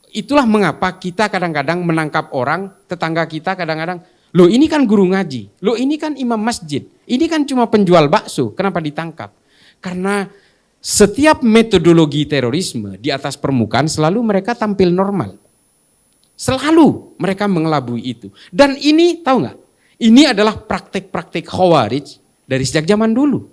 Itulah mengapa kita kadang-kadang menangkap orang, tetangga kita kadang-kadang, loh ini kan guru ngaji, loh ini kan imam masjid, ini kan cuma penjual bakso, kenapa ditangkap? Karena setiap metodologi terorisme di atas permukaan selalu mereka tampil normal. Selalu mereka mengelabui itu. Dan ini tahu nggak? Ini adalah praktik-praktik khawarij dari sejak zaman dulu.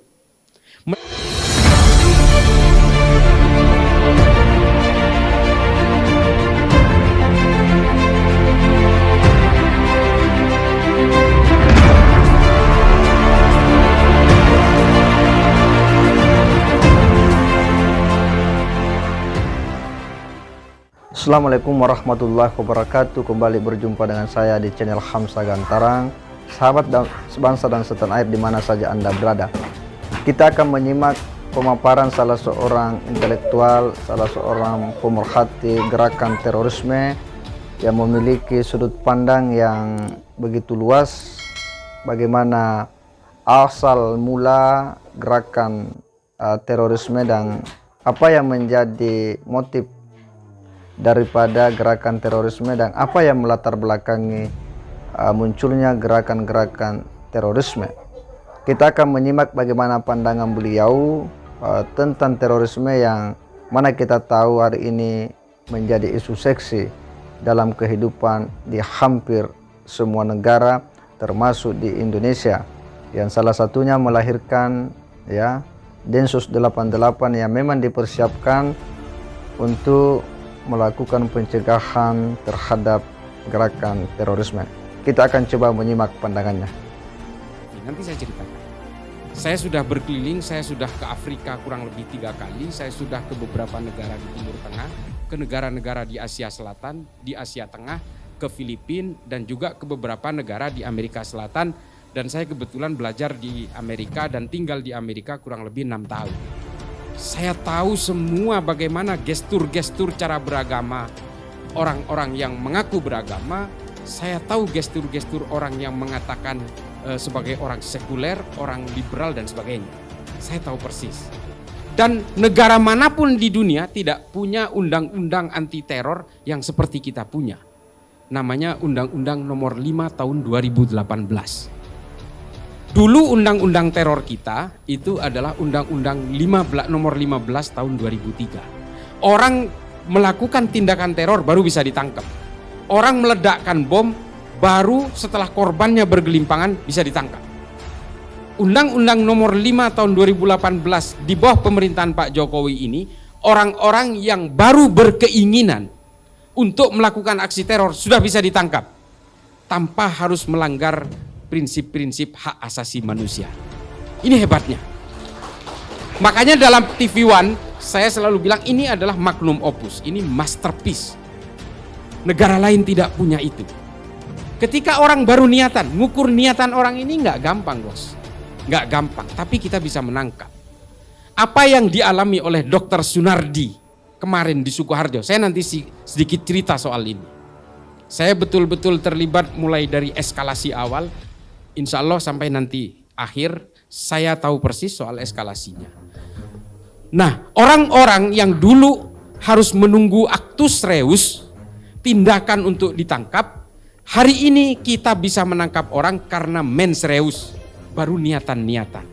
Assalamualaikum warahmatullahi wabarakatuh. Kembali berjumpa dengan saya di channel Hamsa Gantarang. Sahabat dan sebangsa dan setanah air di mana saja Anda berada, kita akan menyimak pemaparan salah seorang intelektual, salah seorang pemerhati gerakan terorisme yang memiliki sudut pandang yang begitu luas, bagaimana asal mula gerakan terorisme dan apa yang menjadi motif daripada gerakan terorisme dan apa yang melatar belakangi munculnya gerakan-gerakan terorisme. Kita akan menyimak bagaimana pandangan beliau tentang terorisme yang mana kita tahu hari ini menjadi isu seksi dalam kehidupan di hampir semua negara termasuk di Indonesia, yang salah satunya melahirkan Densus 88 yang memang dipersiapkan untuk melakukan pencegahan terhadap gerakan terorisme. Kita akan coba menyimak pandangannya. Nanti saya ceritakan. Saya sudah berkeliling, saya sudah ke Afrika kurang lebih 3 kali, saya sudah ke beberapa negara di Timur Tengah, ke negara-negara di Asia Selatan, di Asia Tengah, ke Filipina, dan juga ke beberapa negara di Amerika Selatan. Dan saya kebetulan belajar di Amerika dan tinggal di Amerika kurang lebih 6 tahun. Saya tahu semua bagaimana gestur-gestur cara beragama orang-orang yang mengaku beragama. Saya tahu gestur-gestur orang yang mengatakan sebagai orang sekuler, orang liberal dan sebagainya. Saya tahu persis. Dan negara manapun di dunia tidak punya undang-undang anti teror yang seperti kita punya. Namanya Undang-Undang Nomor 5 Tahun 2018. Dulu undang-undang teror kita itu adalah Undang-Undang Nomor 15 Tahun 2003. Orang melakukan tindakan teror baru bisa ditangkap. Orang meledakkan bom baru setelah korbannya bergelimpangan bisa ditangkap. Undang-Undang Nomor 5 Tahun 2018 di bawah pemerintahan Pak Jokowi ini, orang-orang yang baru berkeinginan untuk melakukan aksi teror sudah bisa ditangkap tanpa harus melanggar prinsip-prinsip hak asasi manusia. Ini hebatnya. Makanya dalam TV One saya selalu bilang ini adalah magnum opus, ini masterpiece. Negara lain tidak punya itu. Ketika orang baru niatan, ngukur niatan orang ini nggak gampang, bos. Nggak gampang, tapi kita bisa menangkap. Apa yang dialami oleh Dr. Sunardi kemarin di Sukoharjo, saya nanti sedikit cerita soal ini. Saya betul-betul terlibat mulai dari eskalasi awal. Insya Allah sampai nanti akhir saya tahu persis soal eskalasinya. Nah, orang-orang yang dulu harus menunggu actus reus, tindakan untuk ditangkap, hari ini kita bisa menangkap orang karena mens reus, baru niatan-niatan.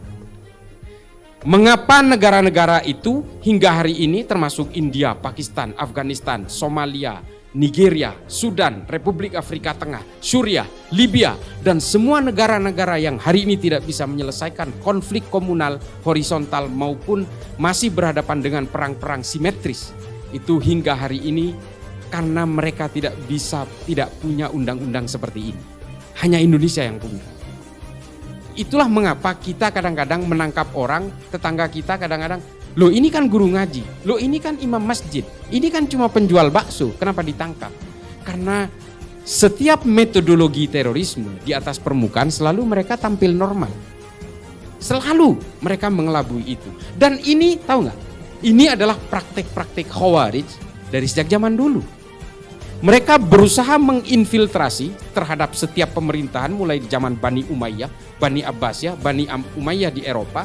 Mengapa negara-negara itu hingga hari ini termasuk India, Pakistan, Afghanistan, Somalia, Nigeria, Sudan, Republik Afrika Tengah, Suriah, Libya, dan semua negara-negara yang hari ini tidak bisa menyelesaikan konflik komunal horizontal maupun masih berhadapan dengan perang-perang simetris, itu hingga hari ini karena mereka tidak punya undang-undang seperti ini. Hanya Indonesia yang punya. Itulah mengapa kita kadang-kadang menangkap orang, tetangga kita kadang-kadang, loh ini kan guru ngaji, loh ini kan imam masjid, ini kan cuma penjual bakso, kenapa ditangkap? Karena setiap metodologi terorisme di atas permukaan selalu mereka tampil normal. Selalu mereka mengelabui itu. Dan ini tahu nggak? Ini adalah praktik-praktik khawarij dari sejak zaman dulu. Mereka berusaha menginfiltrasi terhadap setiap pemerintahan mulai di zaman Bani Umayyah, Bani Abbasiyah, Bani Umayyah di Eropa,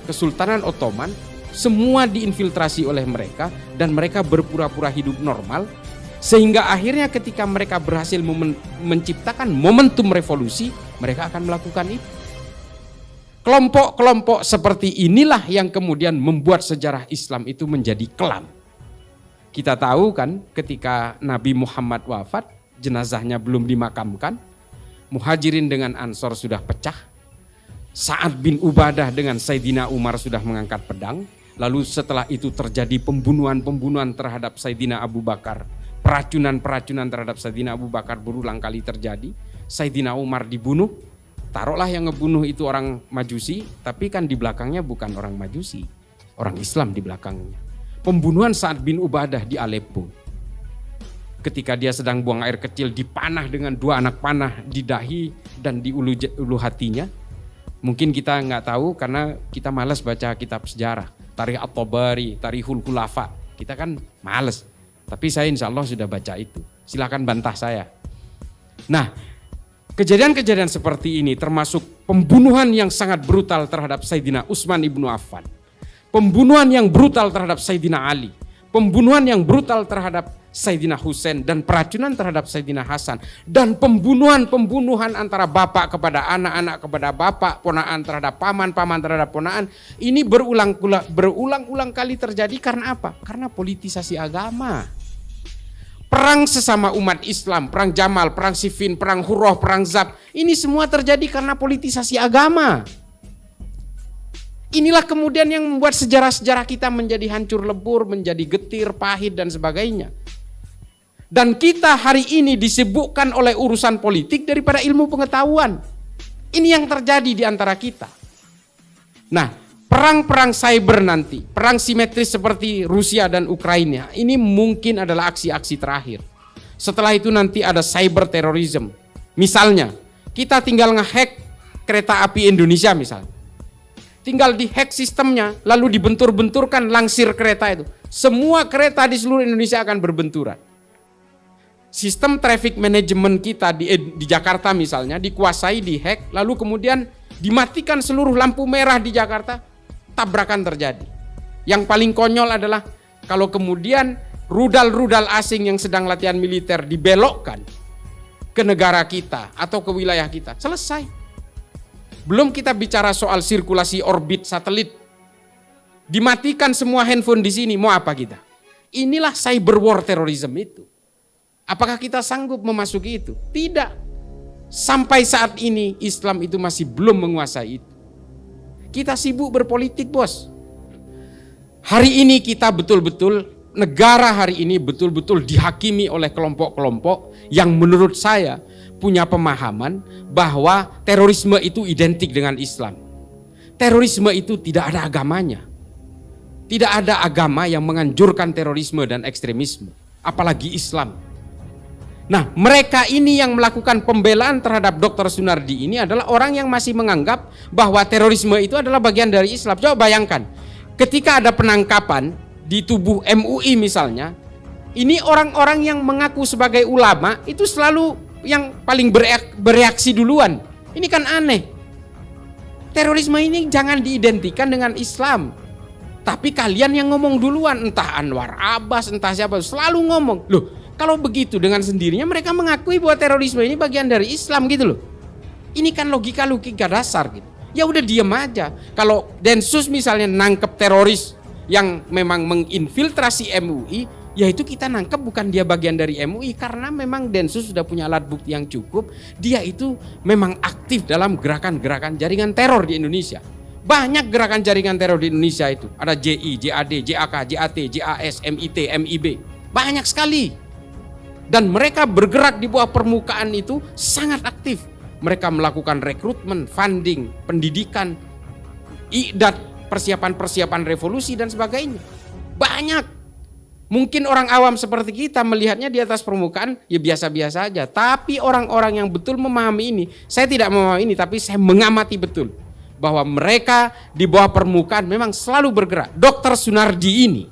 Kesultanan Ottoman, semua diinfiltrasi oleh mereka dan mereka berpura-pura hidup normal Sehingga akhirnya ketika mereka berhasil menciptakan momentum revolusi, mereka akan melakukan itu. Kelompok-kelompok seperti inilah yang kemudian membuat sejarah Islam itu menjadi kelam. Kita tahu kan ketika Nabi Muhammad wafat, jenazahnya belum dimakamkan, Muhajirin dengan Ansor sudah pecah, Sa'ad bin Ubadah dengan Sayyidina Umar sudah mengangkat pedang, lalu setelah itu terjadi pembunuhan-pembunuhan terhadap Sayyidina Abu Bakar, peracunan-peracunan terhadap Sayyidina Abu Bakar berulang kali terjadi, Sayyidina Umar dibunuh. Taruhlah yang ngebunuh itu orang Majusi, tapi kan di belakangnya bukan orang Majusi, orang Islam di belakangnya. Pembunuhan Sa'ad bin Ubadah di Aleppo. Ketika dia sedang buang air kecil, dipanah dengan 2 anak panah di dahi dan di ulu hatinya. Mungkin kita nggak tahu karena kita malas baca kitab sejarah. Tarikh At-Tabari, Tarikhul Khulafa. Kita kan malas. Tapi saya insya Allah sudah baca itu. Silakan bantah saya. Nah, kejadian-kejadian seperti ini termasuk pembunuhan yang sangat brutal terhadap Sayyidina Utsman ibnu Affan. Pembunuhan yang brutal terhadap Sayyidina Ali. Pembunuhan yang brutal terhadap Sayyidina Husain dan peracunan terhadap Sayyidina Hasan. Dan pembunuhan antara bapak kepada anak, anak kepada bapak, ponaan terhadap paman, paman terhadap ponaan. Ini berulang-ulang kali terjadi karena apa? Karena politisasi agama. Perang sesama umat Islam, perang Jamal, perang Siffin, perang Hurrah, perang Zab. Ini semua terjadi karena politisasi agama. Inilah kemudian yang membuat sejarah-sejarah kita menjadi hancur lebur, menjadi getir, pahit dan sebagainya. Dan kita hari ini disibukkan oleh urusan politik daripada ilmu pengetahuan. Ini yang terjadi di antara kita. Nah, perang-perang cyber nanti, perang simetris seperti Rusia dan Ukraina, ini mungkin adalah aksi-aksi terakhir. Setelah itu nanti ada cyber terrorism. Misalnya, kita tinggal ngehack kereta api Indonesia misalnya. Tinggal dihack sistemnya, lalu dibentur-benturkan langsir kereta itu. Semua kereta di seluruh Indonesia akan berbenturan. Sistem traffic management kita di Jakarta misalnya dikuasai, dihack, lalu kemudian dimatikan seluruh lampu merah di Jakarta. Tabrakan terjadi. Yang paling konyol adalah kalau kemudian rudal-rudal asing yang sedang latihan militer dibelokkan ke negara kita atau ke wilayah kita. Selesai. Belum kita bicara soal sirkulasi orbit satelit. Dimatikan semua handphone di sini, mau apa kita? Inilah cyber war terrorism itu. Apakah kita sanggup memasuki itu? Tidak. Sampai saat ini Islam itu masih belum menguasai itu. Kita sibuk berpolitik, bos. Hari ini kita betul-betul, negara hari ini betul-betul dihakimi oleh kelompok-kelompok yang menurut saya punya pemahaman bahwa terorisme itu identik dengan Islam. Terorisme itu tidak ada agamanya. Tidak ada agama yang menganjurkan terorisme dan ekstremisme, apalagi Islam. Nah, mereka ini yang melakukan pembelaan terhadap Dr. Sunardi ini adalah orang yang masih menganggap bahwa terorisme itu adalah bagian dari Islam. Coba bayangkan, ketika ada penangkapan di tubuh MUI misalnya, ini orang-orang yang mengaku sebagai ulama itu selalu yang paling bereaksi duluan. Ini kan aneh. Terorisme ini jangan diidentikan dengan Islam. Tapi kalian yang ngomong duluan, entah Anwar Abbas, entah siapa, selalu ngomong. Loh, kalau begitu dengan sendirinya mereka mengakui bahwa terorisme ini bagian dari Islam gitu loh. Ini kan logika dasar gitu. Ya udah diem aja. Kalau Densus misalnya nangkep teroris yang memang menginfiltrasi MUI, ya itu kita nangkep bukan dia bagian dari MUI, karena memang Densus sudah punya alat bukti yang cukup. Dia itu memang aktif dalam gerakan-gerakan jaringan teror di Indonesia. Banyak gerakan jaringan teror di Indonesia itu. Ada JI, JAD, JAK, JAT, JAS, MIT, MIB. Banyak sekali. Dan mereka bergerak di bawah permukaan itu sangat aktif. Mereka melakukan rekrutmen, funding, pendidikan, i'dad, persiapan-persiapan revolusi dan sebagainya. Banyak. Mungkin orang awam seperti kita melihatnya di atas permukaan ya biasa-biasa aja. Tapi orang-orang yang betul memahami ini, saya tidak memahami ini tapi saya mengamati betul bahwa mereka di bawah permukaan memang selalu bergerak. Dr. Sunardi ini,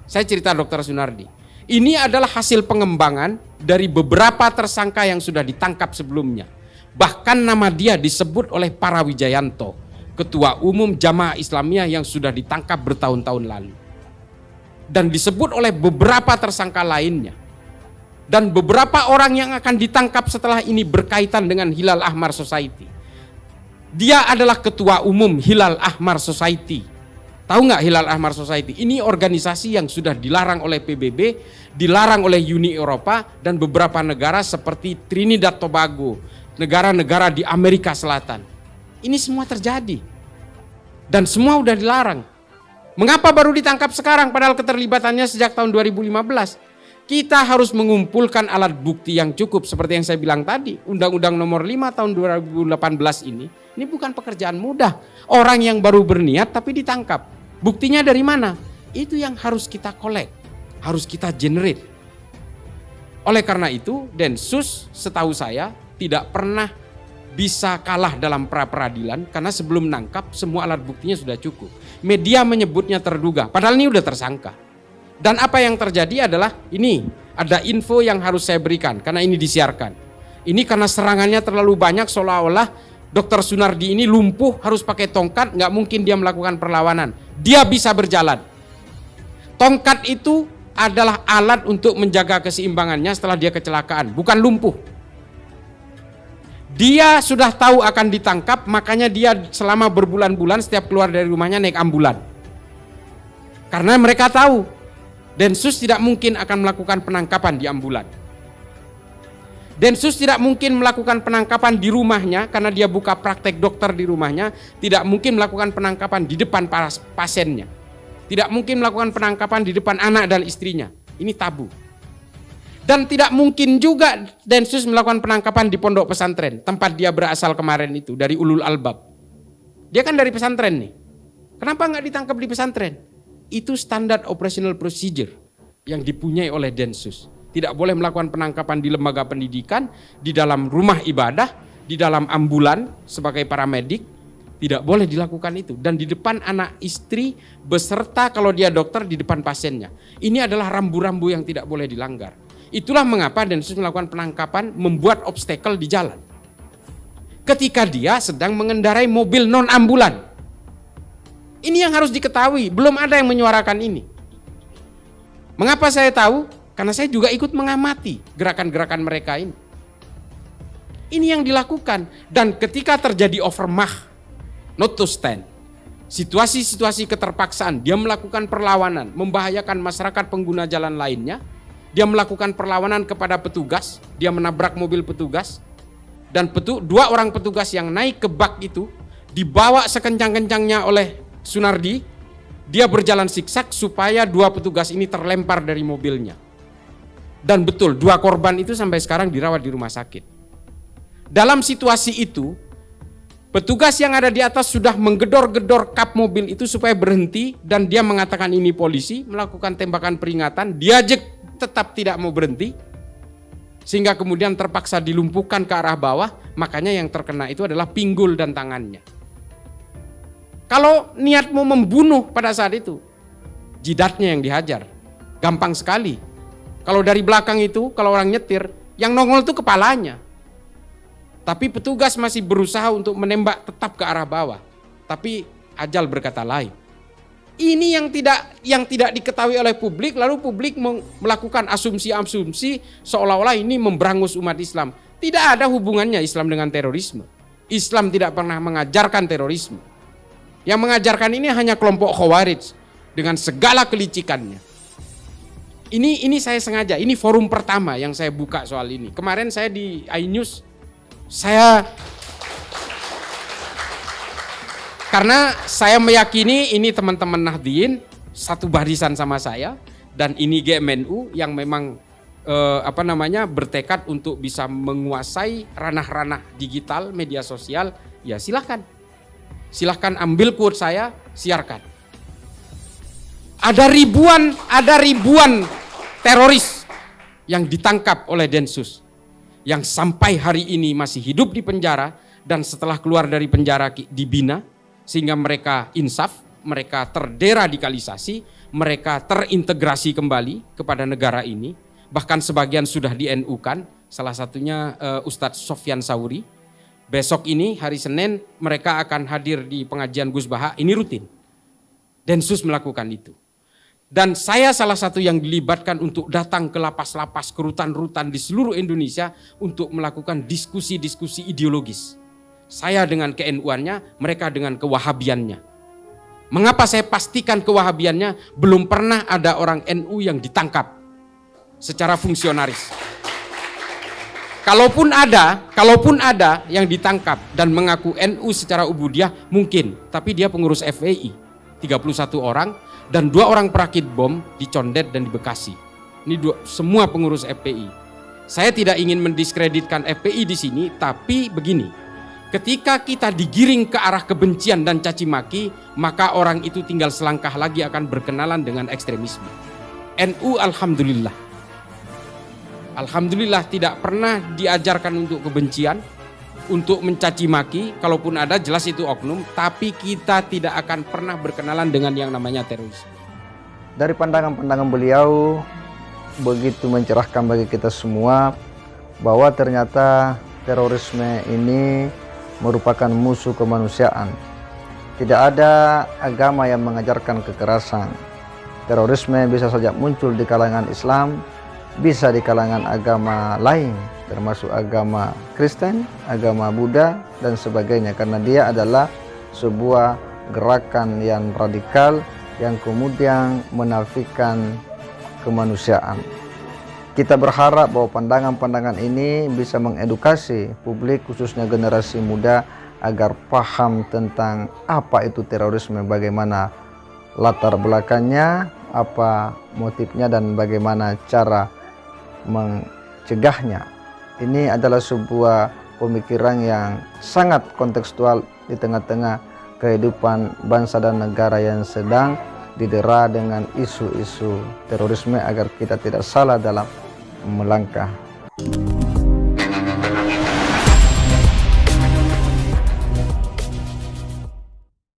saya cerita Dr. Sunardi. Ini adalah hasil pengembangan dari beberapa tersangka yang sudah ditangkap sebelumnya. Bahkan nama dia disebut oleh Para Wijayanto, Ketua Umum Jamaah Islamiyah yang sudah ditangkap bertahun-tahun lalu. Dan disebut oleh beberapa tersangka lainnya. Dan beberapa orang yang akan ditangkap setelah ini berkaitan dengan Hilal Ahmar Society. Dia adalah ketua umum Hilal Ahmar Society. Tahu nggak Hilal Ahmar Society? Ini organisasi yang sudah dilarang oleh PBB, dilarang oleh Uni Eropa dan beberapa negara seperti Trinidad Tobago, negara-negara di Amerika Selatan. Ini semua terjadi. Dan semua udah dilarang. Mengapa baru ditangkap sekarang padahal keterlibatannya sejak tahun 2015? Kita harus mengumpulkan alat bukti yang cukup seperti yang saya bilang tadi. Undang-Undang nomor 5 tahun 2018 ini bukan pekerjaan mudah. Orang yang baru berniat tapi ditangkap. Buktinya dari mana? Itu yang harus kita collect, harus kita generate. Oleh karena itu, Densus setahu saya tidak pernah bisa kalah dalam pra-peradilan karena sebelum nangkap semua alat buktinya sudah cukup. Media menyebutnya terduga, padahal ini udah tersangka. Dan apa yang terjadi adalah ini, ada info yang harus saya berikan karena ini disiarkan. Ini karena serangannya terlalu banyak seolah-olah Dr. Sunardi ini lumpuh harus pakai tongkat, nggak mungkin dia melakukan perlawanan. Dia bisa berjalan. Tongkat itu adalah alat untuk menjaga keseimbangannya setelah dia kecelakaan, bukan lumpuh. Dia sudah tahu akan ditangkap, makanya dia selama berbulan-bulan setiap keluar dari rumahnya naik ambulan. Karena mereka tahu Densus tidak mungkin akan melakukan penangkapan di ambulan. Densus tidak mungkin melakukan penangkapan di rumahnya karena dia buka praktek dokter di rumahnya. Tidak mungkin melakukan penangkapan di depan para pasiennya. Tidak mungkin melakukan penangkapan di depan anak dan istrinya. Ini tabu. Dan tidak mungkin juga Densus melakukan penangkapan di pondok pesantren, tempat dia berasal kemarin itu, dari Ulul Albab. Dia kan dari pesantren nih. Kenapa nggak ditangkap di pesantren? Itu standar operational procedure yang dipunyai oleh Densus. Tidak boleh melakukan penangkapan di lembaga pendidikan, di dalam rumah ibadah, di dalam ambulan sebagai paramedik. Tidak boleh dilakukan itu. Dan di depan anak istri beserta kalau dia dokter di depan pasiennya. Ini adalah rambu-rambu yang tidak boleh dilanggar. Itulah mengapa Densus melakukan penangkapan, membuat obstacle di jalan. Ketika dia sedang mengendarai mobil non-ambulan. Ini yang harus diketahui, belum ada yang menyuarakan ini. Mengapa saya tahu? Karena saya juga ikut mengamati gerakan-gerakan mereka ini. Ini yang dilakukan. Dan ketika terjadi overmach, not to stand, situasi-situasi keterpaksaan, dia melakukan perlawanan, membahayakan masyarakat pengguna jalan lainnya, dia melakukan perlawanan kepada petugas, dia menabrak mobil petugas, dan dua orang petugas yang naik ke bak itu, dibawa sekencang-kencangnya oleh Sunardi, dia berjalan siksak supaya dua petugas ini terlempar dari mobilnya. Dan betul, dua korban itu sampai sekarang dirawat di rumah sakit. Dalam situasi itu, petugas yang ada di atas sudah menggedor-gedor kap mobil itu supaya berhenti dan dia mengatakan ini polisi, melakukan tembakan peringatan, dia tetap tidak mau berhenti. Sehingga kemudian terpaksa dilumpuhkan ke arah bawah, makanya yang terkena itu adalah pinggul dan tangannya. Kalau niatmu membunuh pada saat itu, jidatnya yang dihajar. Gampang sekali. Kalau dari belakang itu, kalau orang nyetir, yang nongol itu kepalanya. Tapi petugas masih berusaha untuk menembak tetap ke arah bawah. Tapi ajal berkata lain. Ini yang tidak diketahui oleh publik, lalu publik melakukan asumsi-asumsi seolah-olah ini memberangus umat Islam. Tidak ada hubungannya Islam dengan terorisme. Islam tidak pernah mengajarkan terorisme. Yang mengajarkan ini hanya kelompok Khawarij dengan segala kelicikannya. Ini saya sengaja, ini forum pertama yang saya buka soal ini. Kemarin saya di iNews, karena saya meyakini ini teman-teman Nahdliyin satu barisan sama saya, dan ini GMNU yang memang bertekad untuk bisa menguasai ranah-ranah digital, media sosial, ya silahkan ambil quote saya, siarkan. Ada ribuan teroris yang ditangkap oleh Densus, yang sampai hari ini masih hidup di penjara, dan setelah keluar dari penjara dibina, sehingga mereka insaf, mereka terderadikalisasi, mereka terintegrasi kembali kepada negara ini. Bahkan sebagian sudah di NU-kan, salah satunya Ustadz Sofyan Sauri. Besok ini hari Senin mereka akan hadir di pengajian Gus Baha, ini rutin. Densus melakukan itu. Dan saya salah satu yang dilibatkan untuk datang ke lapas-lapas, ke rutan-rutan di seluruh Indonesia untuk melakukan diskusi-diskusi ideologis. Saya dengan ke-NU-annya, mereka dengan kewahabiannya. Mengapa saya pastikan kewahabiannya? Belum pernah ada orang NU yang ditangkap secara fungsionaris. Kalaupun ada yang ditangkap dan mengaku NU secara ubudiah mungkin, tapi dia pengurus FPI, 31 orang dan 2 orang perakit bom di Condet dan di Bekasi. Ini semua pengurus FPI. Saya tidak ingin mendiskreditkan FPI di sini, tapi begini. Ketika kita digiring ke arah kebencian dan caci maki, maka orang itu tinggal selangkah lagi akan berkenalan dengan ekstremisme. NU Alhamdulillah tidak pernah diajarkan untuk kebencian, untuk mencaci maki, kalaupun ada jelas itu oknum, tapi kita tidak akan pernah berkenalan dengan yang namanya teroris. Dari pandangan-pandangan beliau begitu mencerahkan bagi kita semua bahwa ternyata terorisme ini merupakan musuh kemanusiaan. Tidak ada agama yang mengajarkan kekerasan. Terorisme bisa saja muncul di kalangan Islam, bisa di kalangan agama lain, termasuk agama Kristen, agama Buddha, dan sebagainya. Karena dia adalah sebuah gerakan yang radikal yang kemudian menafikan kemanusiaan. Kita berharap bahwa pandangan-pandangan ini bisa mengedukasi publik, khususnya generasi muda, agar paham tentang apa itu terorisme, bagaimana latar belakangnya, apa motifnya, dan bagaimana cara mencegahnya. Ini adalah sebuah pemikiran yang sangat kontekstual di tengah-tengah kehidupan bangsa dan negara yang sedang didera dengan isu-isu terorisme, agar kita tidak salah dalam melangkah.